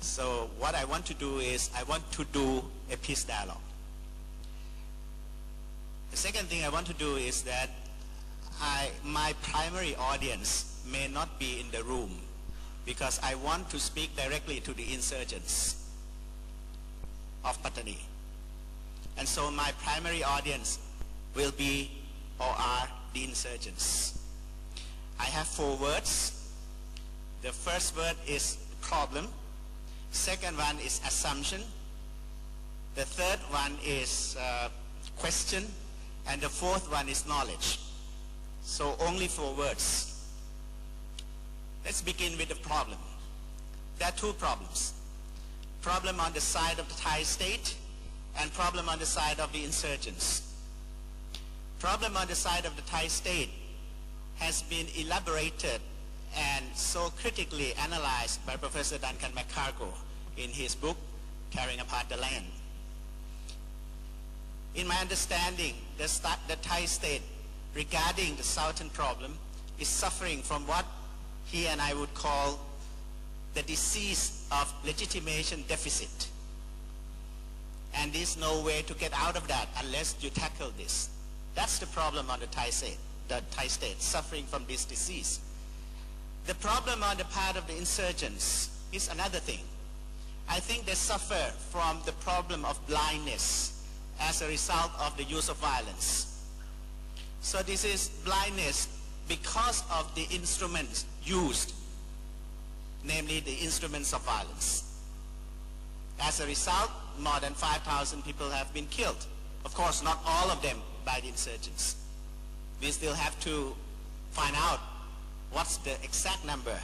So what I want to do is I want to do a peace dialogue. The second thing I want to do is that my primary audience may not be in the room because I want to speak directly to the insurgents of Pattani. And so my primary audience will be or are the insurgents. I have 4 words. The first word is problem. Second one is assumption. The third one is question. And the fourth one is knowledge. So only 4 words. Let's begin with the problem. There are 2 problems. Problem on the side of the Thai state and problem on the side of the insurgents. Problem on the side of the Thai state has been elaborated and so critically analyzed by Professor Duncan McCargo in his book, Tearing Apart the Land. In my understanding, the Thai state regarding the southern problem is suffering from what he and I would call the disease of legitimation deficit. And there's no way to get out of that unless you tackle this. That's the problem on the Thai state suffering from this disease. The problem on the part of the insurgents is another thing. I think they suffer from the problem of blindness as a result of the use of violence. So this is blindness because of the instruments used, namely the instruments of violence. As a result, more than 5,000 people have been killed. Of course, not all of them by the insurgents. We still have to find out what's the exact number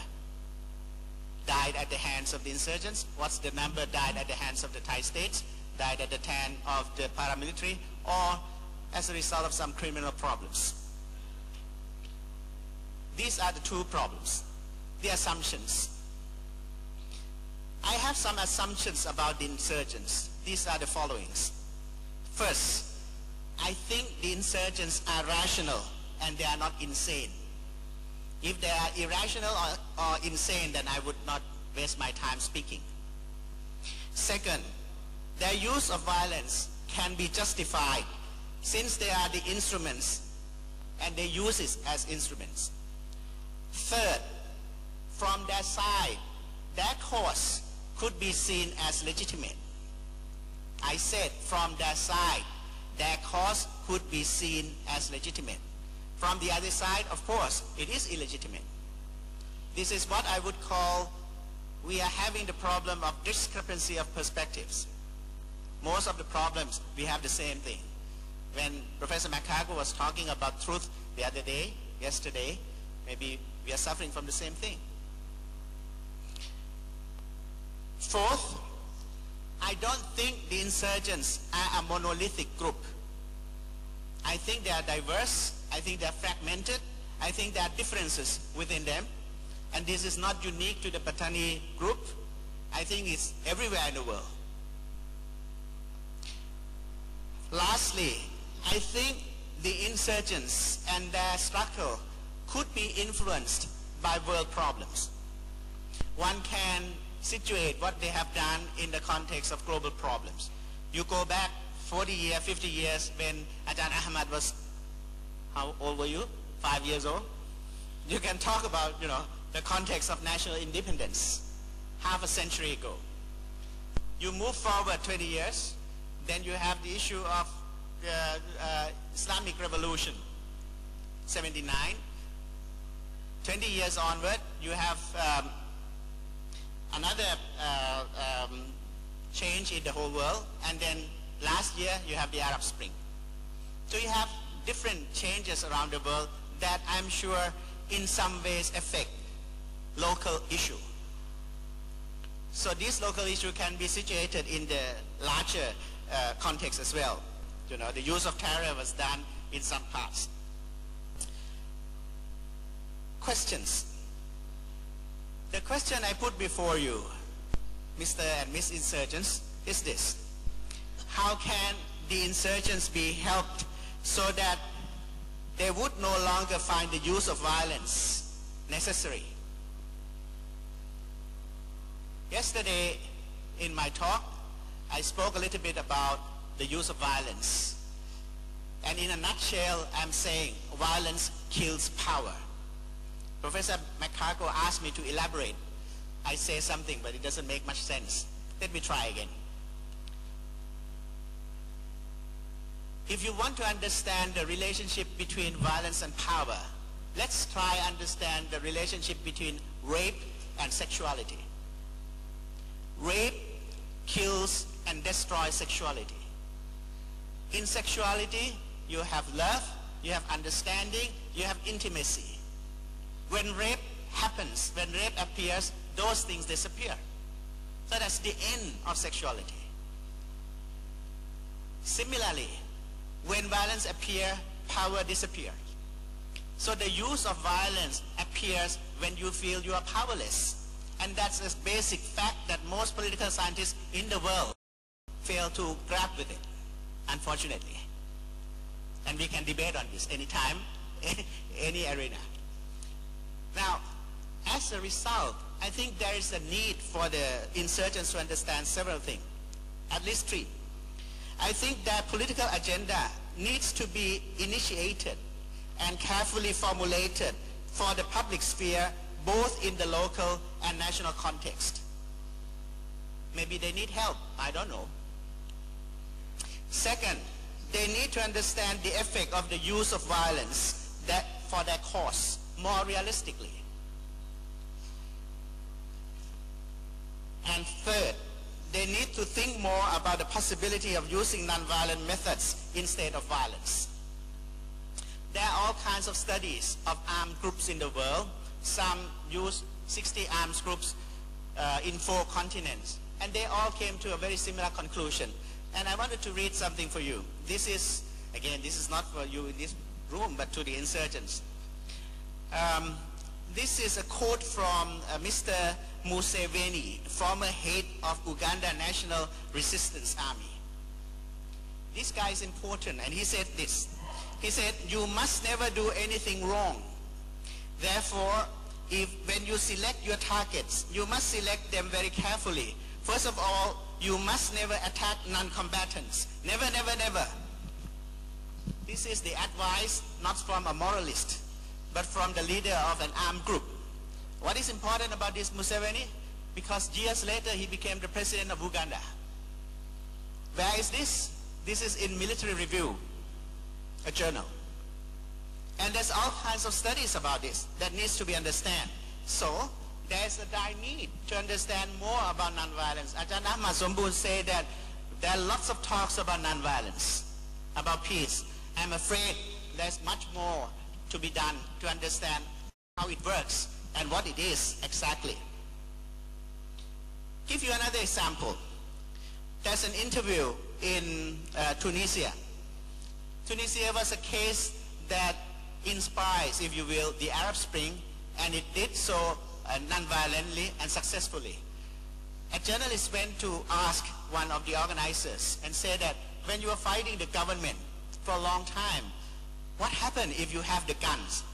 died at the hands of the insurgents, what's the number died at the hands of the Thai states, died at the hand of the paramilitary, or as a result of some criminal problems. These are the 2 problems. The assumptions. I have some assumptions about the insurgents. These are the followings. First, I think the insurgents are rational and they are not insane. If they are irrational or insane, then I would not waste my time speaking. Second, their use of violence can be justified since they are the instruments and they use it as instruments. Third, from their side, their cause could be seen as legitimate. I said from their side, their cause could be seen as legitimate. From the other side, of course, it is illegitimate. This is what I would call, we are having the problem of discrepancy of perspectives. Most of the problems, we have the same thing. When Professor McCargo was talking about truth the other day, yesterday, maybe we are suffering from the same thing. Fourth, I don't think the insurgents are a monolithic group. I think they are diverse, I think they are fragmented, I think there are differences within them, and this is not unique to the Pattani group. I think it's everywhere in the world. Lastly, I think the insurgents and their struggle could be influenced by world problems. One can situate what they have done in the context of global problems. You go back 40 years, 50 years when Ajahn Ahmad was, how old were you? 5 years old? You can talk about, the context of national independence half a century ago. You move forward 20 years, then you have the issue of the Islamic Revolution, 79. 20 years onward, you have another change in the whole world, and then last year you have the Arab Spring. So you have different changes around the world that I'm sure in some ways affect local issue. So this local issue can be situated in the larger context as well. The use of terror was done in some parts. Questions. The question I put before you, Mr. and Miss Insurgents, is this. How can the insurgents be helped so that they would no longer find the use of violence necessary? Yesterday, in my talk, I spoke a little bit about the use of violence. And in a nutshell, I'm saying violence kills power. Professor McCargo asked me to elaborate. I say something, but it doesn't make much sense. Let me try again. If you want to understand the relationship between violence and power, let's try understand the relationship between rape and sexuality. Rape kills and destroys sexuality. In sexuality, you have love, you have understanding, you have intimacy. When rape happens, when rape appears, those things disappear. So that's the end of sexuality. Similarly, when violence appears, power disappears. So the use of violence appears when you feel you are powerless. And that's a basic fact that most political scientists in the world fail to grasp with it, unfortunately. And we can debate on this anytime, any arena. Now, as a result, I think there is a need for the insurgents to understand several things, at least three. I think that political agenda needs to be initiated and carefully formulated for the public sphere, both in the local and national context. Maybe they need help, I don't know. Second, they need to understand the effect of the use of violence for their cause more realistically. And third, they need to think more about the possibility of using nonviolent methods instead of violence. There are all kinds of studies of armed groups in the world. Some use 60 armed groups in 4 continents. And they all came to a very similar conclusion. And I wanted to read something for you. This is, again, this is not for you in this room, but to the insurgents. This is a quote from Mr. Museveni, former head of Uganda National Resistance Army. This guy is important, and he said this. He said, you must never do anything wrong. Therefore, when you select your targets, you must select them very carefully. First of all, you must never attack non-combatants. Never, never, never. This is the advice not from a moralist, but from the leader of an armed group. What is important about this Museveni? Because years later he became the president of Uganda. Where is this? This is in Military Review, a journal. And there's all kinds of studies about this that needs to be understood. So there's a dire need to understand more about nonviolence. Ajahn Ahmad Sombun said that there are lots of talks about nonviolence, about peace. I'm afraid there's much more to be done to understand how it works and what it is exactly. Give you another example. There's an interview in Tunisia. Tunisia was a case that inspires, if you will, the Arab Spring, and it did so non-violently and successfully. A journalist went to ask one of the organizers and said that when you are fighting the government for a long time, what happens if you have the guns?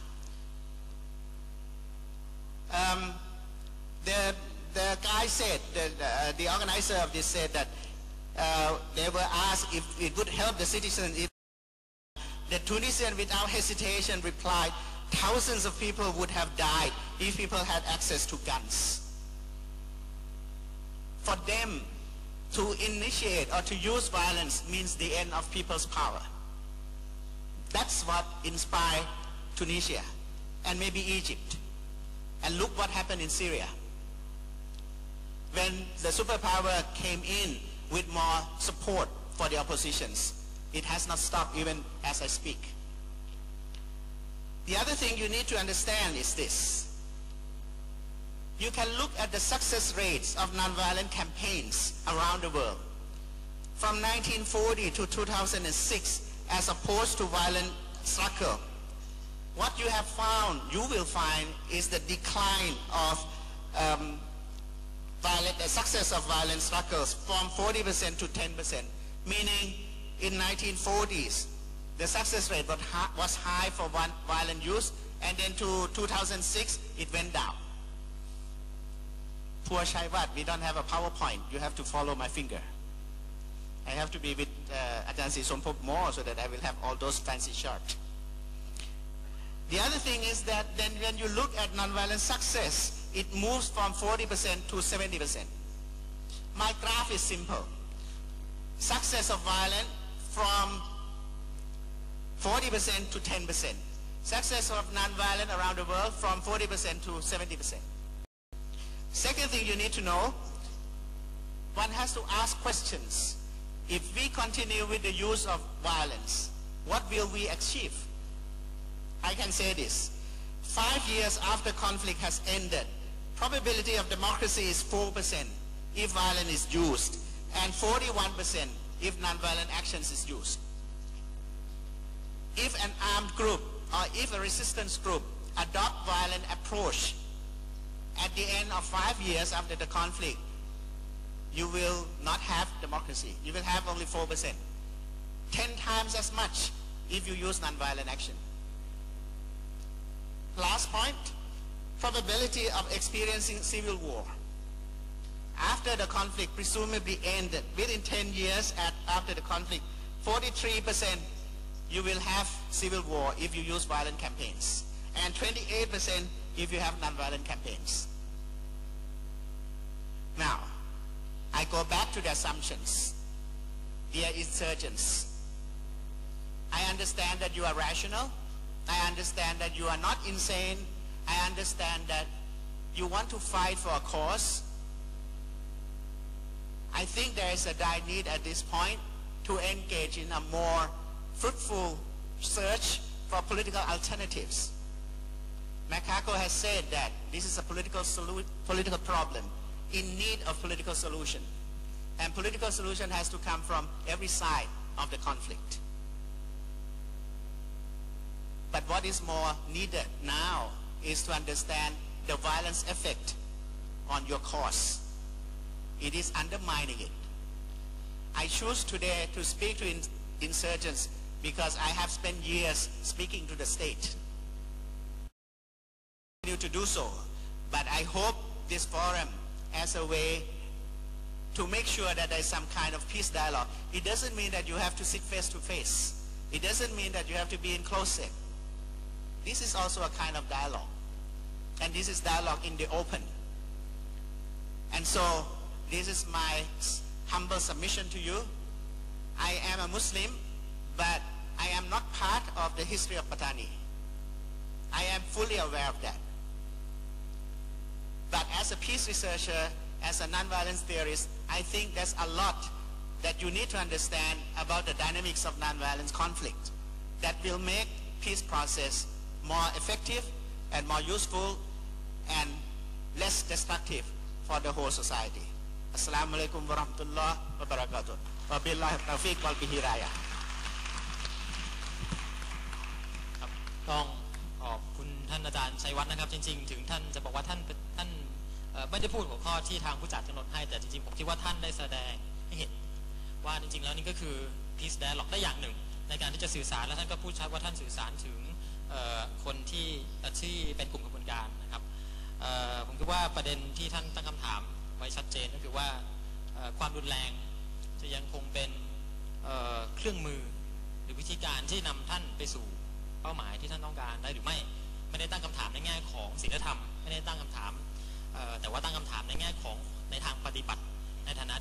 The guy said, the organizer of this said that they were asked if it would help the citizens. The Tunisian, without hesitation, replied, thousands of people would have died if people had access to guns. For them to initiate or to use violence means the end of people's power. That's what inspired Tunisia and maybe Egypt. And look what happened in Syria. When the superpower came in with more support for the oppositions, it has not stopped even as I speak. The other thing you need to understand is this. You can look at the success rates of nonviolent campaigns around the world. From 1940 to 2006, as opposed to violent struggle, what you have found, you will find, is the decline of the success of violent struggles from 40% to 10%, meaning in 1940s, the success rate was high for violent use, and then to 2006, it went down. Poor Shaivat, we don't have a PowerPoint. You have to follow my finger. I have to be with Ajahn Sompop more so that I will have all those fancy charts. The other thing is that then when you look at nonviolent success, it moves from 40% to 70%. My graph is simple. Success of violence from 40% to 10%. Success of nonviolent around the world from 40% to 70%. Second thing you need to know, one has to ask questions. If we continue with the use of violence, what will we achieve? I can say this. 5 years after conflict has ended, probability of democracy is 4% if violence is used, and 41% if nonviolent actions is used. If an armed group or if a resistance group adopt violent approach, at the end of 5 years after the conflict, you will not have democracy. You will have only 4%. 10 times as much if you use nonviolent action. Last point, probability of experiencing civil war. After the conflict presumably ended, within 10 years after the conflict, 43% you will have civil war if you use violent campaigns, and 28% if you have nonviolent campaigns. Now, I go back to the assumptions. Dear insurgents, I understand that you are rational. I understand that you are not insane. I understand that you want to fight for a cause. I think there is a dire need at this point to engage in a more fruitful search for political alternatives. Makako has said that this is a political problem in need of political solution. And political solution has to come from every side of the conflict. But what is more needed now is to understand the violence effect on your cause. It is undermining it. I choose today to speak to insurgents because I have spent years speaking to the state. I continue to do so, but I hope this forum as a way to make sure that there is some kind of peace dialogue. It doesn't mean that you have to sit face to face. It doesn't mean that you have to be in closet. This is also a kind of dialogue. And this is dialogue in the open. And so, this is my humble submission to you. I am a Muslim, but I am not part of the history of Patani. I am fully aware of that. But as a peace researcher, as a nonviolence theorist, I think there's a lot that you need to understand about the dynamics of nonviolence conflict that will make peace process more effective and more useful and less destructive for the whole society. Assalamu alaikum wa rahmatullah wa barakatuh. Wa billahi taufiq wal hidayah. ต้องขอบคุณท่านอาจารย์ชัยวัฒน์นะครับจริงๆถึงท่านจะบอกว่าท่านไม่ได้พูดหัวข้อที่ทางผู้จัดกำหนดให้แต่จริงๆผมคิดว่าท่านได้แสดงให้เห็นว่าจริงๆแล้วนี่ก็คือ peace dialogue ได้อย่างหนึ่งในการที่จะสื่อสารและท่านก็พูดชัดว่าท่านสื่อสารถึงคนที่เป็นกลุ่มกระบวนการนะครับผมคิดว่าประเด็นที่ท่านตั้งคำถามไว้ชัดเจนก็คือว่าความรุนแรงจะยังคงเป็นเครื่องมือหรือวิธีการที่นำท่านไปสู่เป้าหมายที่ท่านต้องการได้หรือไม่ได้ตั้งคำถามในแง่ของศีลธรรมไม่ได้ตั้งคำถามแต่ว่าตั้งคำถามในแง่ของในทางปฏิบัติในฐานะ